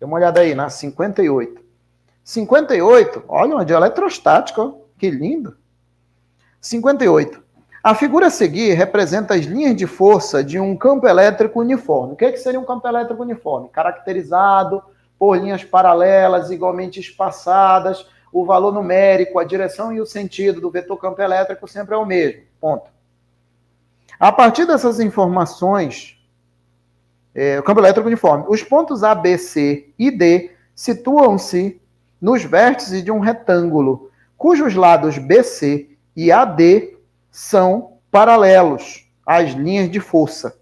Dê uma olhada aí na 58. 58, olha uma de eletrostática, ó, que lindo. 58. A figura a seguir representa as linhas de força de um campo elétrico uniforme. O que seria um campo elétrico uniforme? Caracterizado por linhas paralelas, igualmente espaçadas, o valor numérico, a direção e o sentido do vetor campo elétrico sempre é o mesmo. Ponto. A partir dessas informações, o campo elétrico uniforme, os pontos A, B, C e D situam-se nos vértices de um retângulo, cujos lados BC e AD são paralelos às linhas de força.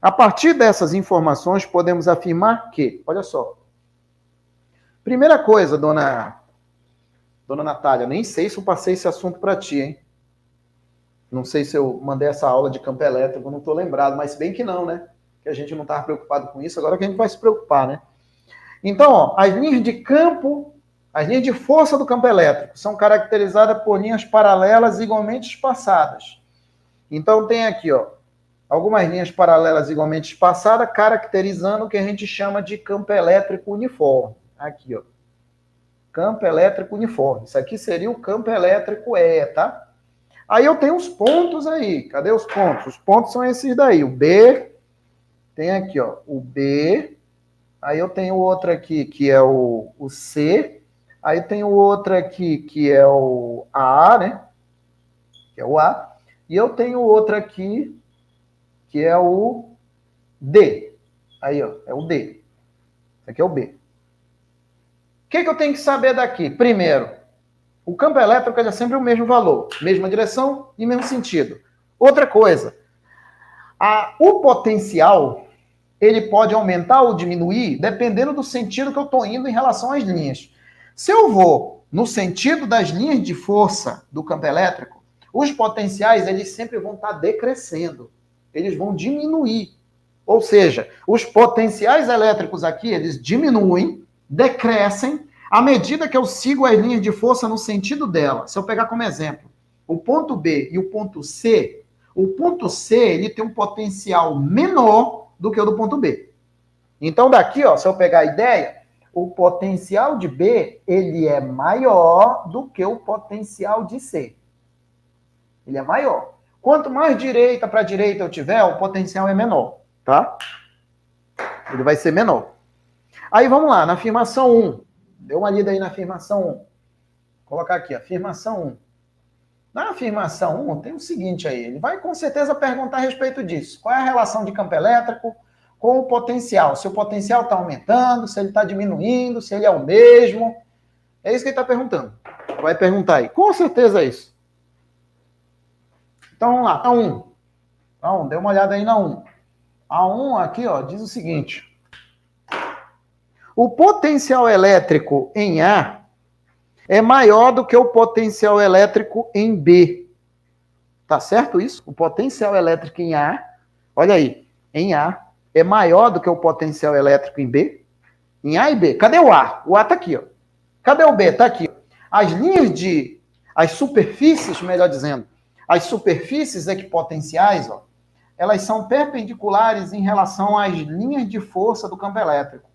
A partir dessas informações, podemos afirmar que, olha só, primeira coisa, dona Natália, nem sei se eu passei esse assunto para ti, hein? Não sei se eu mandei essa aula de campo elétrico, não estou lembrado, mas bem que não, né? Que a gente não estava preocupado com isso, agora que a gente vai se preocupar, né? Então, ó, as linhas de campo, as linhas de força do campo elétrico são caracterizadas por linhas paralelas igualmente espaçadas. Então, tem aqui, ó, algumas linhas paralelas igualmente espaçadas, caracterizando o que a gente chama de campo elétrico uniforme. Aqui, ó. Campo elétrico uniforme. Isso aqui seria o campo elétrico E, tá? Aí eu tenho os pontos aí. Cadê os pontos? Os pontos são esses daí. O B, tem aqui, ó, o B. Aí eu tenho outro aqui, que é o C. Aí tem o outro aqui, que é o A, né? Que é o A. E eu tenho outro aqui, que é o D. Aí, ó, é o D. Esse aqui é o B. O que eu tenho que saber daqui? Primeiro, o campo elétrico é sempre o mesmo valor, mesma direção e mesmo sentido. Outra coisa, o potencial, ele pode aumentar ou diminuir dependendo do sentido que eu estou indo em relação às linhas. Se eu vou no sentido das linhas de força do campo elétrico, os potenciais eles sempre vão estar decrescendo, eles vão diminuir. Ou seja, os potenciais elétricos aqui, eles diminuem, decrescem, à medida que eu sigo as linhas de força no sentido dela. Se eu pegar como exemplo o ponto B e o ponto C ele tem um potencial menor do que o do ponto B. Então daqui, ó, se eu pegar a ideia, o potencial de B ele é maior do que o potencial de C. Ele é maior. Quanto mais direita para direita eu tiver, o potencial é menor, tá? Ele vai ser menor. Aí vamos lá, na afirmação 1. Dê uma lida aí na afirmação 1. Vou colocar aqui, afirmação 1. Na afirmação 1 tem o seguinte aí, ele vai com certeza perguntar a respeito disso. Qual é a relação de campo elétrico com o potencial? Se o potencial está aumentando, se ele está diminuindo, se ele é o mesmo. É isso que ele está perguntando. Vai perguntar aí. Com certeza é isso. Então vamos lá, a 1. Então, dê uma olhada aí na 1. A 1 aqui, ó, diz o seguinte. O potencial elétrico em A é maior do que o potencial elétrico em B. Tá certo isso? O potencial elétrico em A, olha aí, em A, é maior do que o potencial elétrico em B. Em A e B. Cadê o A? O A tá aqui, ó. Cadê o B? Tá aqui. As linhas as superfícies, melhor dizendo, as superfícies equipotenciais, ó, elas são perpendiculares em relação às linhas de força do campo elétrico.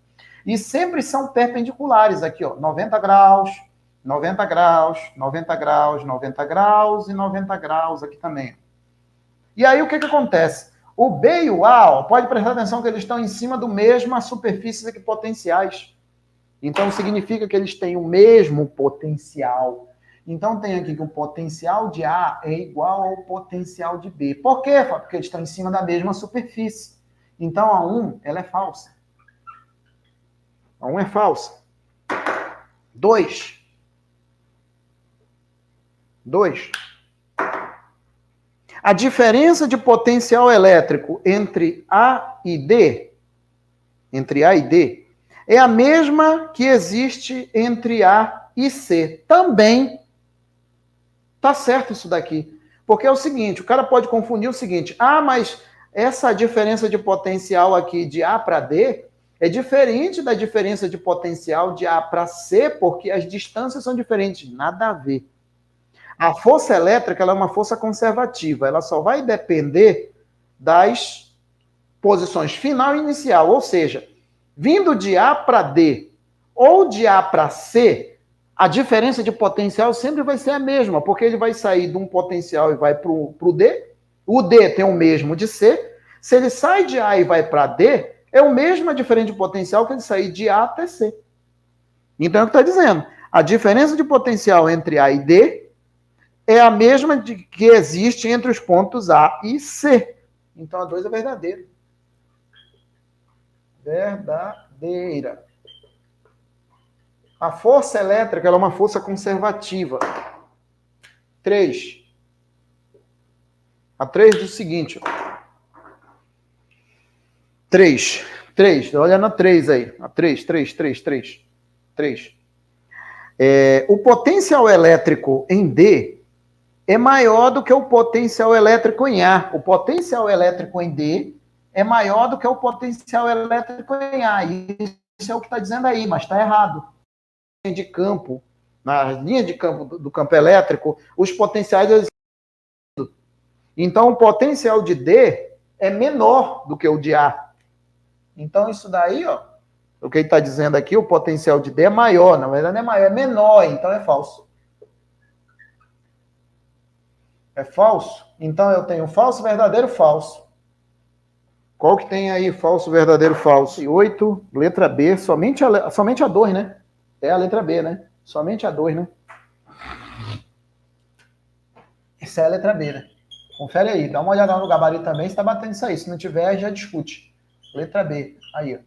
E sempre são perpendiculares aqui, ó, 90 graus, 90 graus, 90 graus, 90 graus e 90 graus aqui também. E aí o que acontece? O B e o A, ó, pode prestar atenção que eles estão em cima do mesmo superfícies equipotenciais. Então significa que eles têm o mesmo potencial. Então tem aqui que o potencial de A é igual ao potencial de B. Por quê? Porque eles estão em cima da mesma superfície. Então a 1, ela é falsa. A 1 é falsa. 2. A diferença de potencial elétrico entre A e D, é a mesma que existe entre A e C. Também tá certo isso daqui. Porque é o seguinte, o cara pode confundir o seguinte, mas essa diferença de potencial aqui de A para D é diferente da diferença de potencial de A para C, porque as distâncias são diferentes. Nada a ver. A força elétrica ela é uma força conservativa. Ela só vai depender das posições final e inicial. Ou seja, vindo de A para D ou de A para C, a diferença de potencial sempre vai ser a mesma, porque ele vai sair de um potencial e vai para o D, o D tem o mesmo de C, se ele sai de A e vai para D, é o mesmo a diferença de potencial que ele sair de A até C. Então é o que está dizendo. A diferença de potencial entre A e D é a mesma que existe entre os pontos A e C. Então a 2 é verdadeira. Verdadeira. A força elétrica ela é uma força conservativa. 3. A 3 diz o seguinte. 3. Olha na 3 aí. A 3. O potencial elétrico em D é maior do que o potencial elétrico em A. O potencial elétrico em D é maior do que o potencial elétrico em A. Isso é o que está dizendo aí, mas está errado. De campo, nas linhas de campo do campo elétrico, os potenciais. Então, o potencial de D é menor do que o de A. Então, isso daí, ó, o que ele está dizendo aqui, o potencial de D é maior. Na verdade, não é maior, é menor, então é falso. É falso? Então, eu tenho falso, verdadeiro, falso. Qual que tem aí falso, verdadeiro, falso? 8, letra B, somente a 2, né? É a letra B, né? Somente a 2, né? Essa é a letra B, né? Confere aí, dá uma olhada no gabarito também, se tá batendo isso aí. Se não tiver, já discute. Letra B, aí, ó.